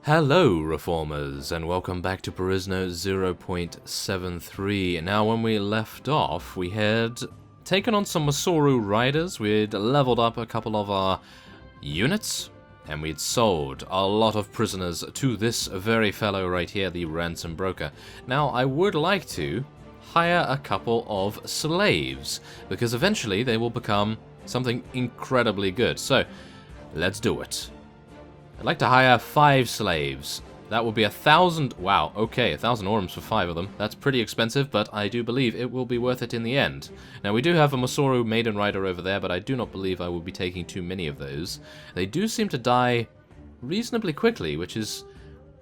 Hello Reformers, and welcome back to Perisno 0.73. Now when we left off, we had taken on some Masoru riders, we'd leveled up a couple of our units, and we'd sold a lot of prisoners to this very fellow right here, the ransom broker. Now I would like to hire a couple of slaves, because eventually they will become something incredibly good. So, let's do it. I'd like to hire 5 slaves. That will be 1,000... Wow, okay, 1,000 orms for 5 of them. That's pretty expensive, but I do believe it will be worth it in the end. Now, we do have a Masoru Maiden Rider over there, but I do not believe I will be taking too many of those. They do seem to die reasonably quickly, which is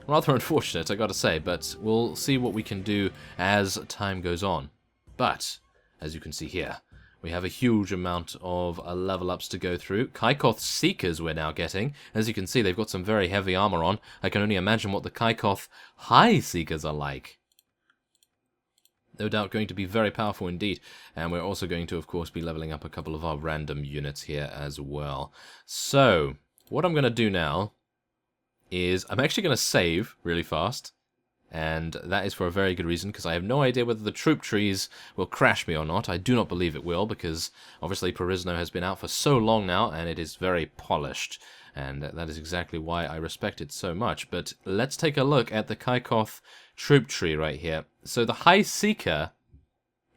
rather unfortunate, I gotta say, but we'll see what we can do as time goes on. But, as you can see here, we have a huge amount of level ups to go through. Kaikoth Seekers we're now getting. As you can see, they've got some very heavy armor on. I can only imagine what the Kaikoth High Seekers are like. No doubt going to be very powerful indeed. And we're also going to, of course, be leveling up a couple of our random units here as well. So, what I'm going to do now is I'm actually going to save really fast. And that is for a very good reason, because I have no idea whether the troop trees will crash me or not. I do not believe it will, because obviously Perisno has been out for so long now, and it is very polished. And that is exactly why I respect it so much. But let's take a look at the Kaikoth troop tree right here. So the High Seeker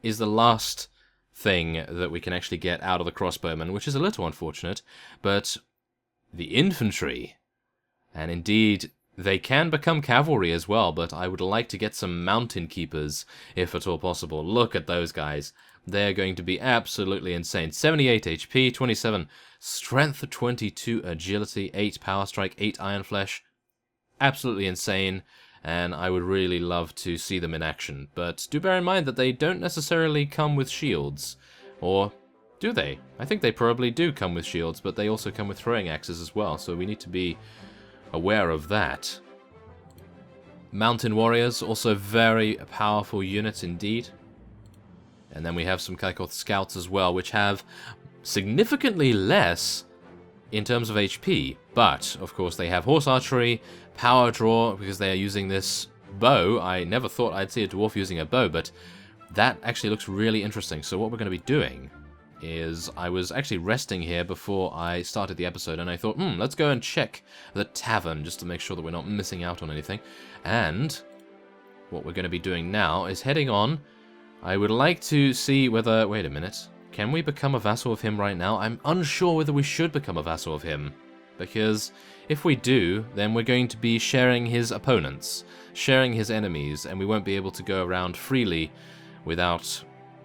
is the last thing that we can actually get out of the crossbowmen, which is a little unfortunate. But the infantry, and indeed... they can become cavalry as well, but I would like to get some mountain keepers, if at all possible. Look at those guys. They're going to be absolutely insane. 78 HP, 27 strength, 22 agility, 8 power strike, 8 iron flesh. Absolutely insane, and I would really love to see them in action. But do bear in mind that they don't necessarily come with shields. Or do they? I think they probably do come with shields, but they also come with throwing axes as well, so we need to be aware of that. Mountain warriors, also very powerful units indeed. And then we have some Kaikoth scouts as well, which have significantly less in terms of HP. But, of course, they have horse archery, power draw, because they are using this bow. I never thought I'd see a dwarf using a bow, but that actually looks really interesting. So what we're going to be doing is I was actually resting here before I started the episode, and I thought, let's go and check the tavern just to make sure that we're not missing out on anything. And what we're going to be doing now is heading on. I would like to see whether... wait a minute. Can we become a vassal of him right now? I'm unsure whether we should become a vassal of him, because if we do, then we're going to be sharing his opponents, sharing his enemies, and we won't be able to go around freely without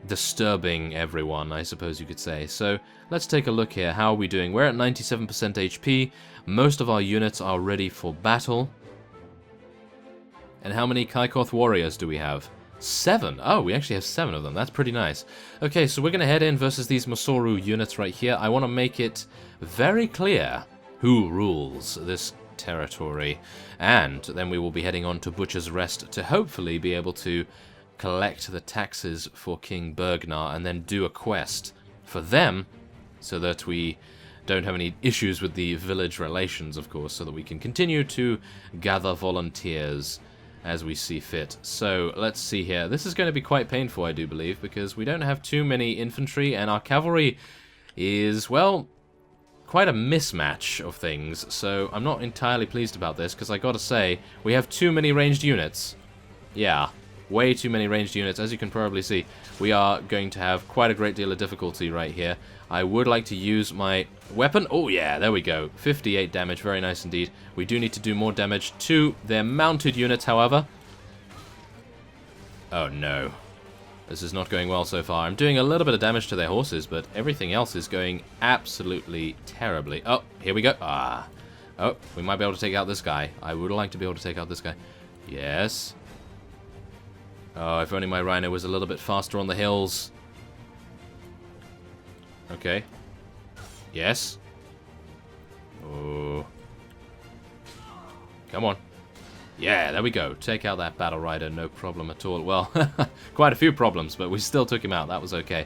disturbing everyone, I suppose you could say. So let's take a look here. How are we doing? We're at 97% HP. Most of our units are ready for battle. And how many Kaikoth warriors do we have? 7. Oh, we actually have 7 of them. That's pretty nice. Okay, so we're going to head in versus these Masoru units right here. I want to make it very clear who rules this territory. And then we will be heading on to Butcher's Rest to hopefully be able to collect the taxes for King Bergnar and then do a quest for them so that we don't have any issues with the village relations, of course, so that we can continue to gather volunteers as we see fit. So let's see here. This is going to be quite painful, I do believe, because we don't have too many infantry, and our cavalry is, well, quite a mismatch of things. So I'm not entirely pleased about this, because I gotta say, we have too many ranged units. Yeah. Way too many ranged units. As you can probably see, we are going to have quite a great deal of difficulty right here. I would like to use my weapon. Oh yeah, there we go. 58 damage, very nice indeed. We do need to do more damage to their mounted units, however. Oh no. This is not going well so far. I'm doing a little bit of damage to their horses, but everything else is going absolutely terribly. Oh, here we go. Ah. Oh, we might be able to take out this guy. I would like to be able to take out this guy. Yes. Oh, if only my rhino was a little bit faster on the hills. Okay. Yes. Oh. Come on. Yeah, there we go. Take out that battle rider, no problem at all. Well, quite a few problems, but we still took him out. That was okay.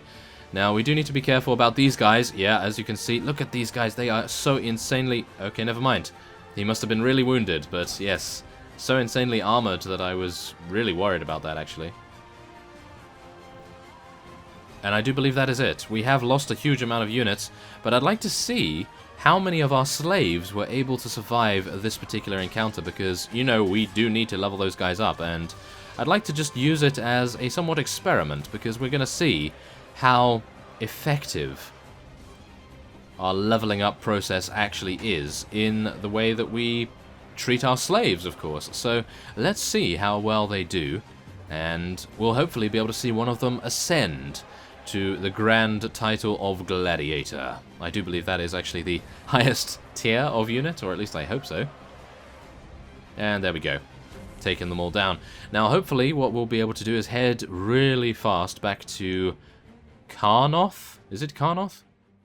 Now, we do need to be careful about these guys. Yeah, as you can see, look at these guys. They are so insanely... Okay, never mind. He must have been really wounded, but yes, so insanely armored that I was really worried about that, actually. And I do believe that is it. We have lost a huge amount of units, but I'd like to see how many of our slaves were able to survive this particular encounter, because, you know, we do need to level those guys up, and I'd like to just use it as a somewhat experiment, because we're going to see how effective our leveling up process actually is in the way that we treat our slaves, of course. So let's see how well they do, and we'll hopefully be able to see one of them ascend to the grand title of Gladiator. I do believe that is actually the highest tier of unit, or at least I hope so. And there we go. Taking them all down. Now, hopefully, what we'll be able to do is head really fast back to Karnoth. Is it Karnoth?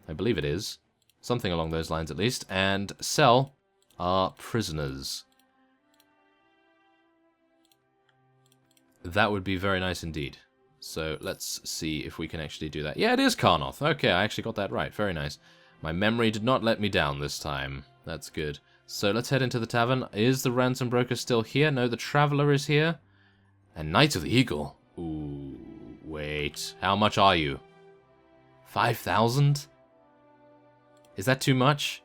I believe it is. Something along those lines, at least. And sell our prisoners. That would be very nice indeed. So let's see if we can actually do that. Yeah, it is Karnoth. Okay, I actually got that right. Very nice. My memory did not let me down this time. That's good. So let's head into the tavern. Is the ransom broker still here? No, the traveler is here. And Knight of the Eagle. Ooh, wait. How much are you? 5,000? Is that too much?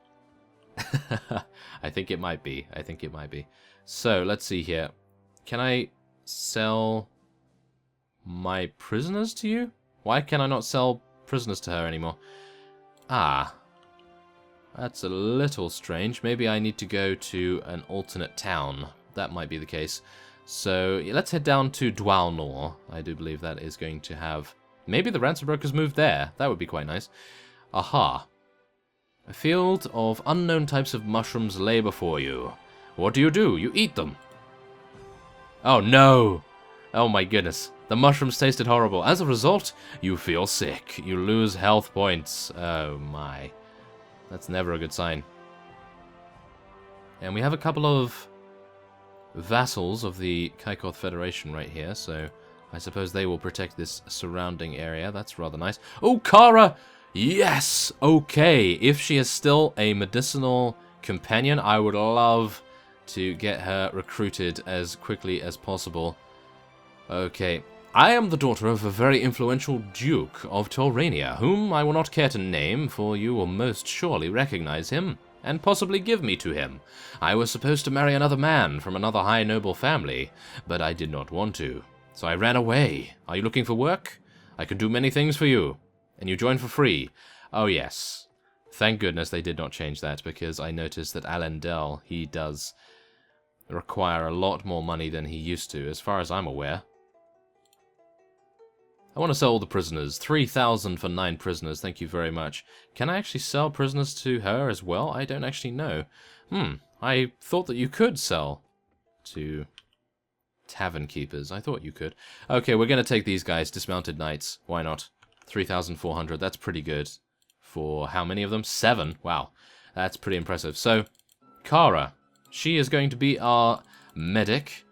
I think it might be. I think it might be. So let's see here. Can I sell my prisoners to you? Why can I not sell prisoners to her anymore? Ah, that's a little strange. Maybe I need to go to an alternate town. That might be the case. So let's head down to Dwalnor. I do believe that is going to have... Maybe the ransom brokers moved there. That would be quite nice. Aha. A field of unknown types of mushrooms lay before you. What do? You eat them. Oh no! Oh my goodness. The mushrooms tasted horrible. As a result, you feel sick. You lose health points. Oh my. That's never a good sign. And we have a couple of vassals of the Kaikoth Federation right here, so I suppose they will protect this surrounding area. That's rather nice. Oh, Kara! Yes! Okay, if she is still a medicinal companion, I would love to get her recruited as quickly as possible. Okay. I am the daughter of a very influential Duke of Taurania, whom I will not care to name, for you will most surely recognize him, and possibly give me to him. I was supposed to marry another man from another high noble family, but I did not want to, so I ran away. Are you looking for work? I can do many things for you, and you join for free. Oh yes. Thank goodness they did not change that, because I noticed that Alendel, he does require a lot more money than he used to, as far as I'm aware. I want to sell all the prisoners. 3,000 for 9 prisoners, thank you very much. Can I actually sell prisoners to her as well? I don't actually know. I thought that you could sell to tavern keepers. I thought you could. Okay, we're going to take these guys, dismounted knights. Why not? 3,400, that's pretty good. For how many of them? 7. Wow, that's pretty impressive. So, Kara, she is going to be our medic.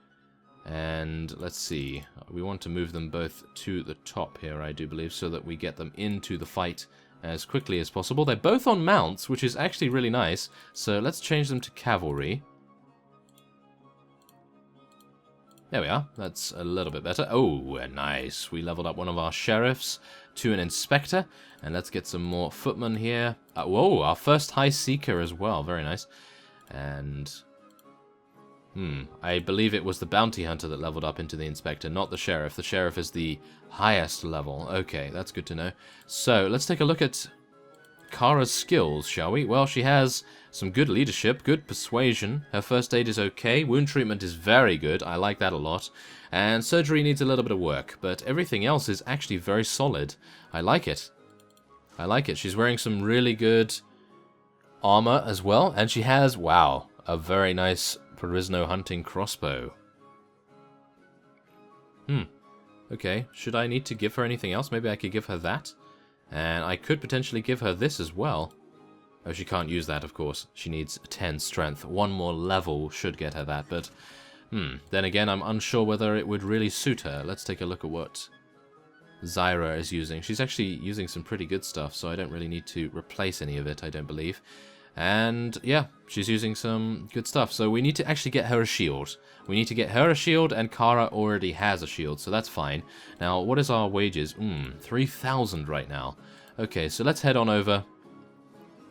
And let's see, we want to move them both to the top here, I do believe, so that we get them into the fight as quickly as possible. They're both on mounts, which is actually really nice, so let's change them to cavalry. There we are, that's a little bit better. Oh, nice, we leveled up one of our sheriffs to an inspector, and let's get some more footmen here. Whoa, our first high seeker as well, very nice. And... I believe it was the bounty hunter that leveled up into the inspector, not the sheriff. The sheriff is the highest level. Okay, that's good to know. So, let's take a look at Kara's skills, shall we? Well, she has some good leadership, good persuasion. Her first aid is okay. Wound treatment is very good. I like that a lot. And surgery needs a little bit of work, but everything else is actually very solid. I like it. I like it. She's wearing some really good armor as well, and she has, wow, a very nice Perisno hunting crossbow. Okay, should I need to give her anything else? Maybe I could give her that. And I could potentially give her this as well. Oh, she can't use that, of course. She needs 10 strength. One more level should get her that, but... Then again, I'm unsure whether it would really suit her. Let's take a look at what Zyra is using. She's actually using some pretty good stuff, so I don't really need to replace any of it, I don't believe. And yeah, she's using some good stuff. So we need to actually get her a shield. We need to get her a shield, and Kara already has a shield, so that's fine. Now, what is our wages? 3,000 right now. Okay, so let's head on over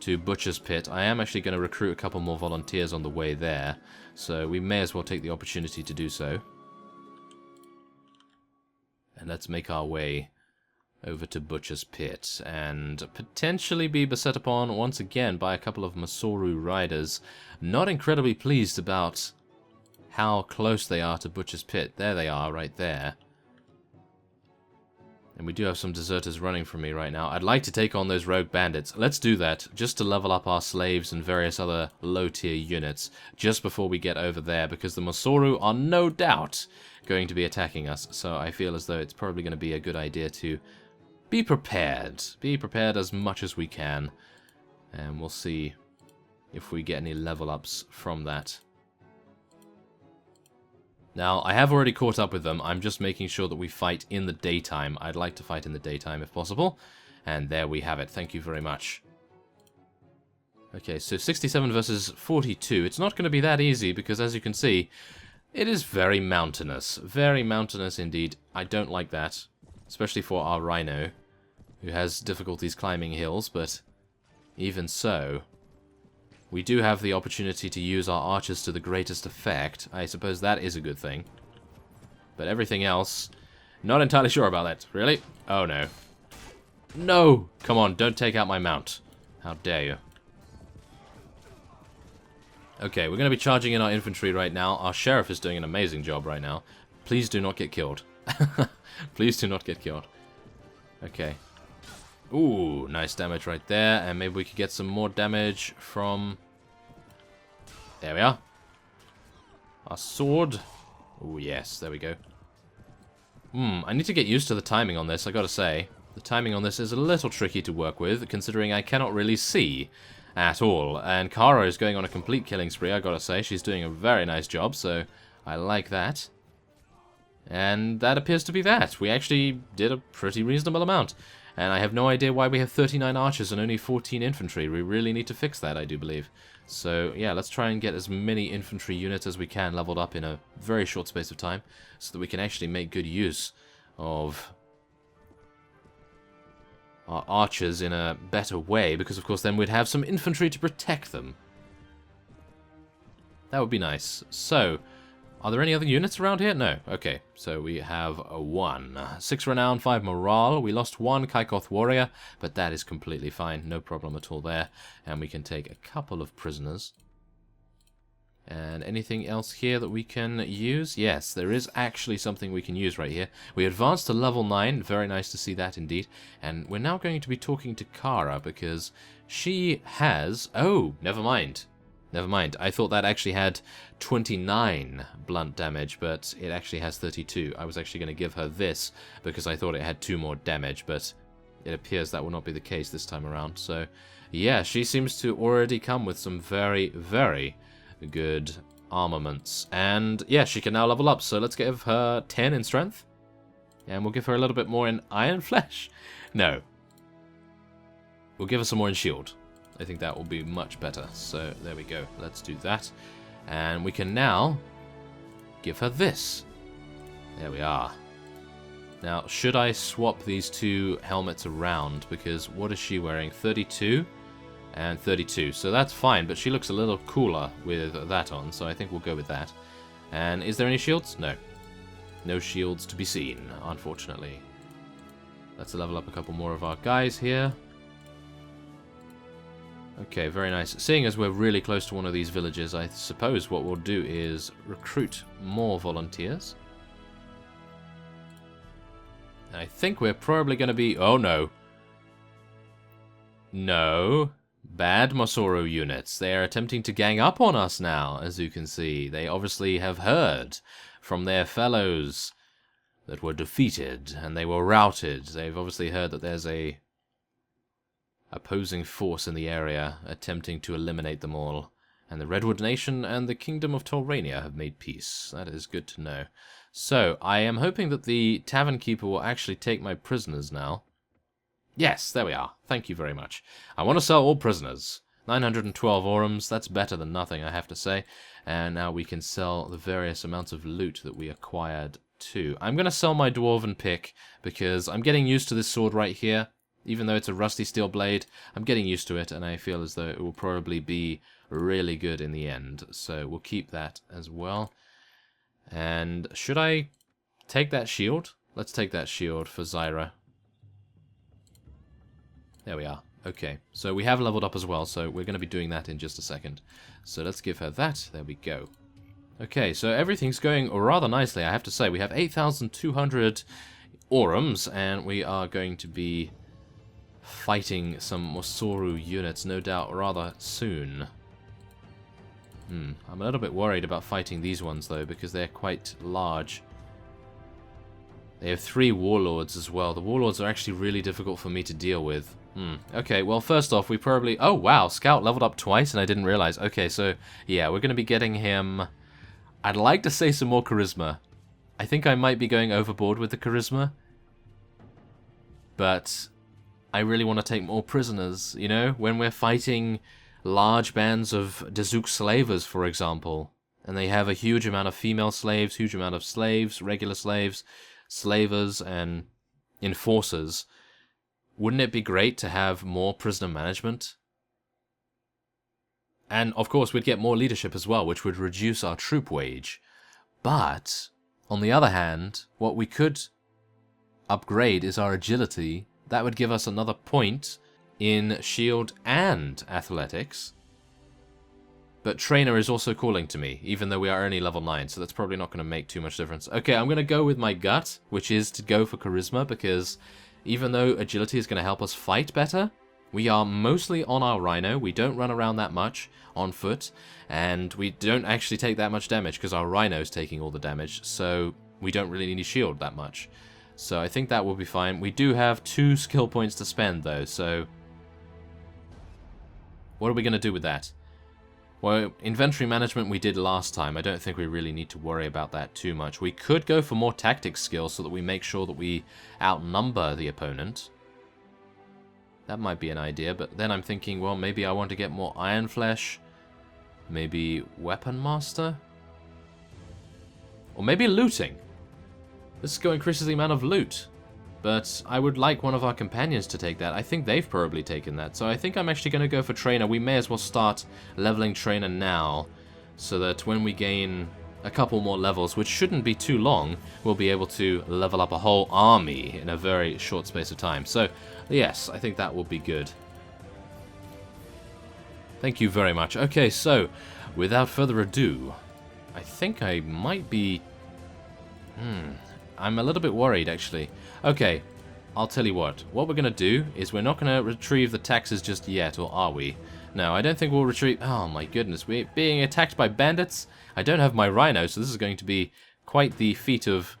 to Butcher's Pit. I am actually going to recruit a couple more volunteers on the way there, so we may as well take the opportunity to do so. And let's make our way over to Butcher's Pit, and potentially be beset upon once again by a couple of Masoru riders. Not incredibly pleased about how close they are to Butcher's Pit. There they are, right there. And we do have some deserters running from me right now. I'd like to take on those rogue bandits. Let's do that, just to level up our slaves and various other low-tier units, just before we get over there, because the Masoru are no doubt going to be attacking us. So I feel as though it's probably going to be a good idea to be prepared. Be prepared as much as we can. And we'll see if we get any level ups from that. Now, I have already caught up with them. I'm just making sure that we fight in the daytime. I'd like to fight in the daytime if possible. And there we have it. Thank you very much. Okay, so 67 versus 42. It's not going to be that easy because, as you can see, it is very mountainous. Very mountainous indeed. I don't like that. Especially for our Rhino, who has difficulties climbing hills, but even so, we do have the opportunity to use our archers to the greatest effect. I suppose that is a good thing. But everything else, not entirely sure about that. Really? Oh no. No! Come on, don't take out my mount. How dare you. Okay, we're going to be charging in our infantry right now. Our sheriff is doing an amazing job right now. Please do not get killed. Please do not get killed. Okay. Ooh, nice damage right there. And maybe we could get some more damage from... There we are. Our sword. Ooh, yes, there we go. I need to get used to the timing on this, I gotta say. The timing on this is a little tricky to work with, considering I cannot really see at all. And Kara is going on a complete killing spree, I gotta say. She's doing a very nice job, so I like that. And that appears to be that. We actually did a pretty reasonable amount. And I have no idea why we have 39 archers and only 14 infantry. We really need to fix that, I do believe. So, yeah, let's try and get as many infantry units as we can leveled up in a very short space of time, so that we can actually make good use of our archers in a better way, because, of course, then we'd have some infantry to protect them. That would be nice. So, are there any other units around here? No. Okay, so we have a 1. 6 renown, 5 morale. We lost 1 Kaikoth warrior, but that is completely fine. No problem at all there. And we can take a couple of prisoners. And anything else here that we can use? Yes, there is actually something we can use right here. We advanced to level 9. Very nice to see that indeed. And we're now going to be talking to Kara because she has... Oh, never mind. Never mind. I thought that actually had 29 blunt damage, but it actually has 32. I was actually going to give her this because I thought it had 2 more damage, but it appears that will not be the case this time around. So, yeah, she seems to already come with some very, very good armaments. And, yeah, she can now level up, so let's give her 10 in strength. And we'll give her a little bit more in iron flesh. No. We'll give her some more in shield. I think that will be much better. So there we go. Let's do that. And we can now give her this. There we are. Now, should I swap these 2 helmets around? Because what is she wearing? 32 and 32. So that's fine, but she looks a little cooler with that on. So I think we'll go with that. And is there any shields? No. No shields to be seen, unfortunately. Let's level up a couple more of our guys here. Okay, very nice. Seeing as we're really close to one of these villages, I suppose what we'll do is recruit more volunteers. I think we're probably going to be... Oh, no. No. Bad Masoru units. They are attempting to gang up on us now, as you can see. They obviously have heard from their fellows that were defeated, and they were routed. They've obviously heard that there's a opposing force in the area attempting to eliminate them all. And the Redwood Nation and the Kingdom of Torania have made peace. That is good to know. So, I am hoping that the Tavern Keeper will actually take my prisoners now. Yes, there we are. Thank you very much. I want to sell all prisoners. 912 orums, that's better than nothing, I have to say. And now we can sell the various amounts of loot that we acquired too. I'm going to sell my dwarven pick because I'm getting used to this sword right here. Even though it's a rusty steel blade, I'm getting used to it, and I feel as though it will probably be really good in the end. So we'll keep that as well. And should I take that shield? Let's take that shield for Zyra. There we are. Okay, so we have leveled up as well, so we're going to be doing that in just a second. So let's give her that. There we go. Okay, so everything's going rather nicely, I have to say. We have 8,200 orums, and we are going to be fighting some Mosoru units, no doubt, rather soon. I'm a little bit worried about fighting these ones, though, because they're quite large. They have 3 warlords as well. The warlords are actually really difficult for me to deal with. Okay, well, first off, we probably... Oh, wow, Scout leveled up twice, and I didn't realize. Okay, so, yeah, we're going to be getting him... I'd like to say some more charisma. I think I might be going overboard with the charisma. But I really want to take more prisoners, you know? When we're fighting large bands of Dazook slavers, for example, and they have a huge amount of female slaves, huge amount of slaves, regular slaves, slavers, and enforcers... Wouldn't it be great to have more prisoner management? And, of course, we'd get more leadership as well, which would reduce our troop wage. But, on the other hand, what we could upgrade is our agility. That would give us another point in shield and athletics. But trainer is also calling to me, even though we are only level 9, so that's probably not going to make too much difference. Okay, I'm going to go with my gut, which is to go for charisma, because... Even though agility is going to help us fight better, we are mostly on our rhino. We don't run around that much on foot, and we don't actually take that much damage because our rhino is taking all the damage, so we don't really need a shield that much. So I think that will be fine. We do have 2 skill points to spend, though, so... What are we going to do with that? Well, inventory management we did last time. I don't think we really need to worry about that too much. We could go for more tactics skills so that we make sure that we outnumber the opponent. That might be an idea, but then I'm thinking, well, maybe I want to get more Iron Flesh. Maybe Weapon Master? Or maybe looting. This is going to increase the amount of loot. But I would like one of our companions to take that. I think they've probably taken that. So I think I'm actually going to go for Trainer. We may as well start leveling Trainer now, so that when we gain a couple more levels, which shouldn't be too long, we'll be able to level up a whole army in a very short space of time. So, yes, I think that will be good. Thank you very much. Okay, so, without further ado, I think I might be... I'm a little bit worried, actually. Okay, I'll tell you what. What we're going to do is we're not going to retrieve the taxes just yet, or are we? No, I don't think we'll retrieve... Oh, my goodness. We're being attacked by bandits? I don't have my rhino, so this is going to be quite the feat of...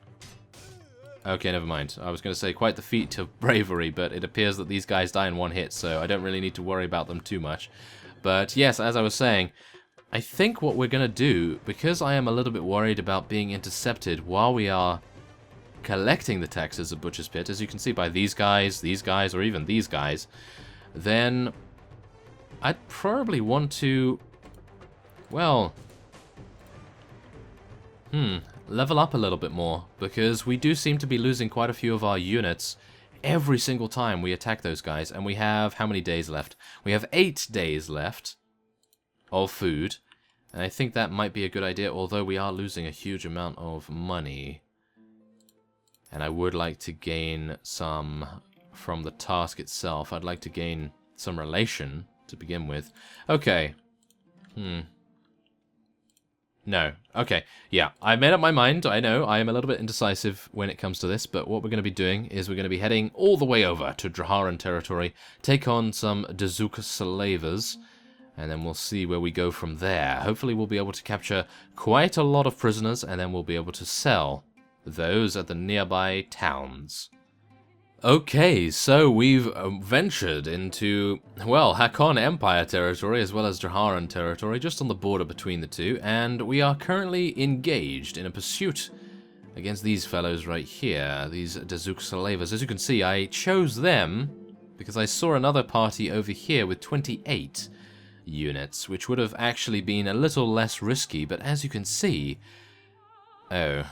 Okay, never mind. I was going to say quite the feat of bravery, but it appears that these guys die in one hit, so I don't really need to worry about them too much. But yes, as I was saying, I think what we're going to do, because I am a little bit worried about being intercepted while we are... collecting the taxes of Butcher's Pit, as you can see by these guys, or even these guys, then I'd probably want to, well, level up a little bit more, because we do seem to be losing quite a few of our units every single time we attack those guys, and we have, how many days left? We have 8 days left of food, and I think that might be a good idea, although we are losing a huge amount of money. And I would like to gain some from the task itself. I'd like to gain some relation to begin with. Okay. No. Okay. Yeah, I made up my mind. I know I am a little bit indecisive when it comes to this, but what we're going to be doing is we're going to be heading all the way over to Draharan territory, take on some Dazook slavers, and then we'll see where we go from there. Hopefully we'll be able to capture quite a lot of prisoners, and then we'll be able to sell those at the nearby towns. Okay, so we've ventured into, well, Hakon Empire territory as well as Draharan territory, just on the border between the two, and we are currently engaged in a pursuit against these fellows right here, these Dazook slavers. As you can see, I chose them because I saw another party over here with 28 units, which would have actually been a little less risky, but as you can see... Oh,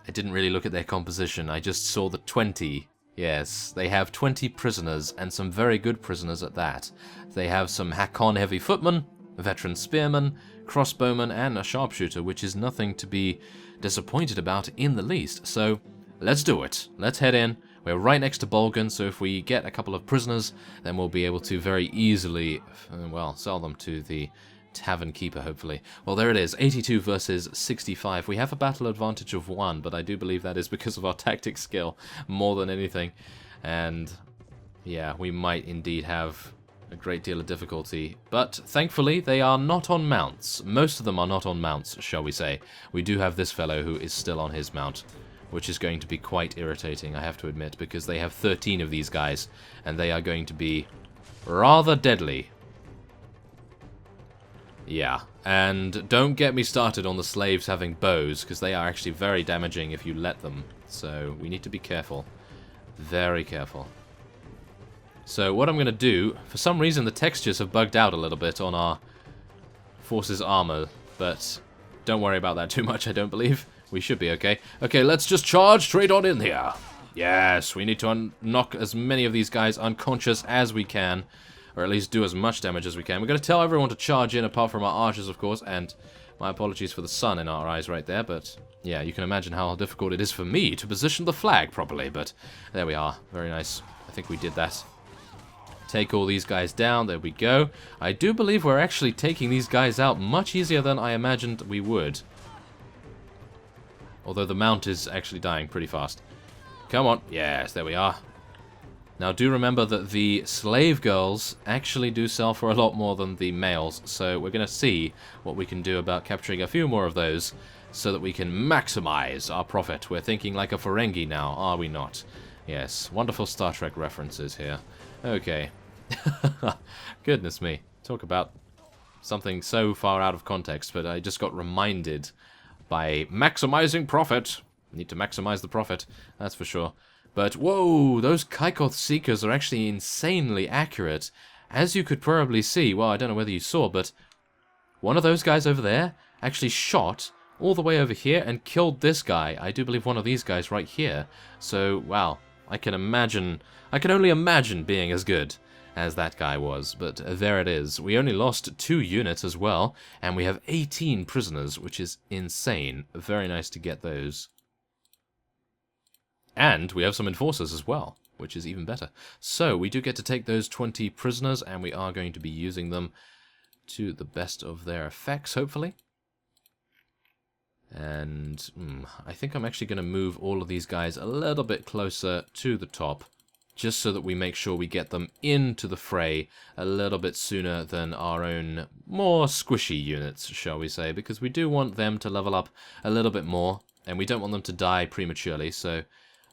I didn't really look at their composition, I just saw the 20. Yes, they have 20 prisoners, and some very good prisoners at that. They have some Hakon heavy footmen, a veteran spearman, crossbowman, and a sharpshooter, which is nothing to be disappointed about in the least. So, let's do it. Let's head in. We're right next to Bolgan, so if we get a couple of prisoners, then we'll be able to very easily, well, sell them to the tavern keeper, hopefully. Well, there it is, 82 versus 65. We have a battle advantage of 1, but I do believe that is because of our tactic skill, more than anything. And, yeah, we might indeed have a great deal of difficulty. But, thankfully, they are not on mounts. Most of them are not on mounts, shall we say. We do have this fellow who is still on his mount, which is going to be quite irritating, I have to admit, because they have 13 of these guys, and they are going to be rather deadly. Yeah, and don't get me started on the slaves having bows, because they are actually very damaging if you let them. So we need to be careful. Very careful. So what I'm going to do, for some reason the textures have bugged out a little bit on our forces armor, but don't worry about that too much, I don't believe. We should be okay. Okay, let's just charge straight on in here. Yes, we need to knock as many of these guys unconscious as we can. Or at least do as much damage as we can. We're going to tell everyone to charge in, apart from our archers, of course. And my apologies for the sun in our eyes right there. But, yeah, you can imagine how difficult it is for me to position the flag properly. But, there we are. Very nice. I think we did that. Take all these guys down. There we go. I do believe we're actually taking these guys out much easier than I imagined we would. Although the mount is actually dying pretty fast. Come on. Yes, there we are. Now, do remember that the slave girls actually do sell for a lot more than the males, so we're going to see what we can do about capturing a few more of those so that we can maximize our profit. We're thinking like a Ferengi now, are we not? Yes, wonderful Star Trek references here. Okay. Goodness me. Talk about something so far out of context, but I just got reminded by maximizing profit. Need to maximize the profit, that's for sure. But, whoa, those Kaikoth Seekers are actually insanely accurate. As you could probably see, well, I don't know whether you saw, but one of those guys over there actually shot all the way over here and killed this guy. I do believe one of these guys right here. So, wow, I can only imagine being as good as that guy was. But there it is. We only lost 2 units as well, and we have 18 prisoners, which is insane. Very nice to get those. And we have some enforcers as well, which is even better. So we do get to take those 20 prisoners, and we are going to be using them to the best of their effects, hopefully. And I think I'm actually going to move all of these guys a little bit closer to the top, just so that we make sure we get them into the fray a little bit sooner than our own more squishy units, shall we say, because we do want them to level up a little bit more, and we don't want them to die prematurely, so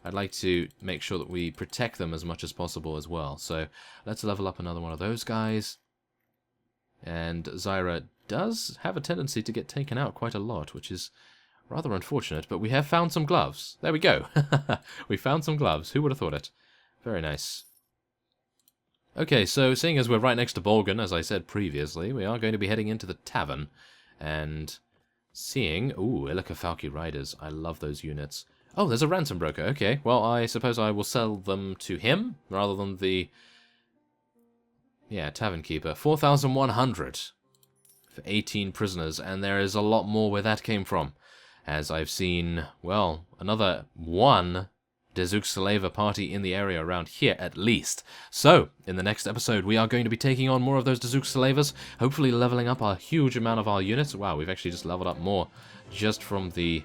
I'd like to make sure that we protect them as much as possible as well. So let's level up another one of those guys. And Zyra does have a tendency to get taken out quite a lot, which is rather unfortunate, but we have found some gloves. There we go. We found some gloves. Who would have thought it? Very nice. Okay, so seeing as we're right next to Bolgan, as I said previously, we are going to be heading into the tavern and seeing... Ooh, Illica Falchi Riders. I love those units. Oh, there's a ransom broker. Okay, well, I suppose I will sell them to him rather than the... Yeah, tavern keeper. 4,100 for 18 prisoners, and there is a lot more where that came from. As I've seen, well, another 1 Dezuk Saleva party in the area around here, at least. So, in the next episode, we are going to be taking on more of those Dezuk Salevas, hopefully leveling up a huge amount of our units. Wow, we've actually just leveled up more just from the...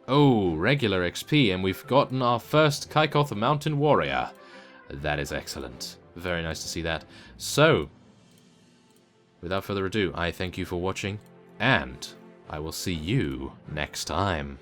Oh, regular XP, and we've gotten our first Kaikoth Mountain Warrior. That is excellent. Very nice to see that. So, without further ado, I thank you for watching, and I will see you next time.